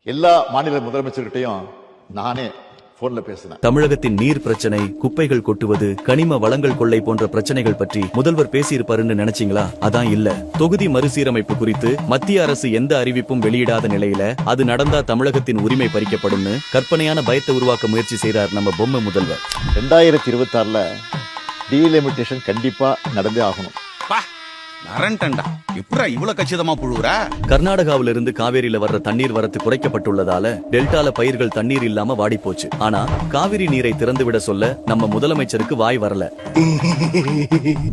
எல்லா மாநில முதலமைச்சர்கிட்டையும் நானே போன்ல பேசினேன். தமிழகத்தின் நீர் பிரச்சனை, குப்பைகள் கொட்டுவது, கனிம வளங்கள் கொள்ளை போன்ற பிரச்சனைகள் பற்றி முதல்வர் பேசியிருப்பாருன்னு நினைச்சீங்களா? அதான் இல்ல. தொகுதி மறுசீரமைப்பு குறித்து மத்திய அரசு எந்த அறிவிப்பும் வெளியிடாத நிலையில அது நடந்தா தமிழகத்தின் உரிமை பறிக்கப்படும்னு கற்பனையான பயத்தை உருவாக்க முயற்சி செய்றார் நம்ம பொம்மை முதல்வர். 2026ல டீலிமிட்டேஷன் கண்டிப்பா நடந்தே ஆகணும். இவ்வளவு கச்சிதமா புழுவுற? கர்நாடகாவிலிருந்து காவேரியில வர்ற தண்ணீர் வரத்து குறைக்கப்பட்டுள்ளதால டெல்டால பயிர்கள் தண்ணீர் இல்லாம வாடி போச்சு. ஆனா காவிரி நீரை திறந்து விட சொல்ல நம்ம முதலமைச்சருக்கு வாய் வரல.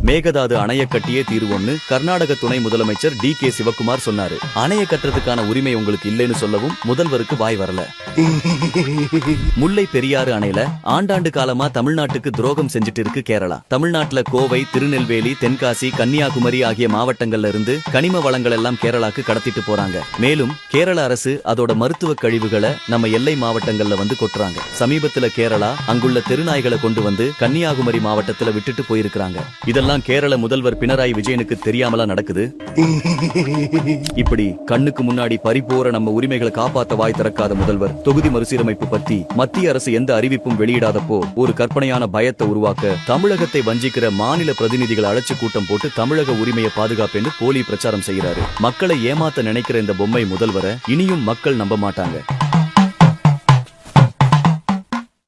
மேகதாது அணைய கட்டியே தீர்வோம்னு கர்நாடக துணை முதலமைச்சர் DK சிவகுமார் சொன்னாரு. அணைய கட்டுறதுக்கான உரிமை உங்களுக்கு இல்லைன்னு சொல்லவும் முதல்வருக்கு வாய் வரல. முல்லை பெரியாறு அணையில ஆண்டாண்டு காலமா தமிழ்நாட்டுக்கு துரோகம் செஞ்சுட்டு இருக்கு கேரளா. தமிழ்நாட்டுல கோவை, திருநெல்வேலி, தென்காசி, கன்னியாகுமரி ஆகிய மாவட்டங்கள்ல இருந்து கனிம வளங்கள் எல்லாம் கேரளாக்கு கடத்திட்டு போறாங்க. மேலும் கேரள அரசு அதோட மருத்துவ கழிவுகளை நம்ம எல்லை மாவட்டங்கள்ல வந்து கொட்டுறாங்க. சமீபத்துல கேரளா அங்குள்ள தெருநாய்களை கொண்டு வந்து கன்னியாகுமரி மாவட்டத்துல விட்டுட்டு போயிருக்காங்க. இதெல்லாம் கேரள முதல்வர் பினராயி விஜயனுக்கு தெரியாமலா நடக்குது? இப்படி கண்ணுக்கு முன்னாடி பறிபோற நம்ம உரிமைகளை காப்பாத்த வாய் திறக்காத முதல்வர் தொகுதி மறுசீரமைப்பு பத்தி மத்திய அரசு எந்த அறிவிப்பும் வெளியிடாதப்போ ஒரு கற்பனையான பயத்தை உருவாக்க தமிழகத்தை வஞ்சிக்கிற மாநில பிரதிநிதிகளை அழைச்சு கூட்டம் போட்டு தமிழக உரிமையை பாதுகாப்பேன்னு போலி பிரச்சாரம் செய்கிறாரு. மக்களை ஏமாத்த நினைக்கிற இந்த பொம்மை முதல்வரை இனியும் மக்கள் நம்ப மாட்டாங்க.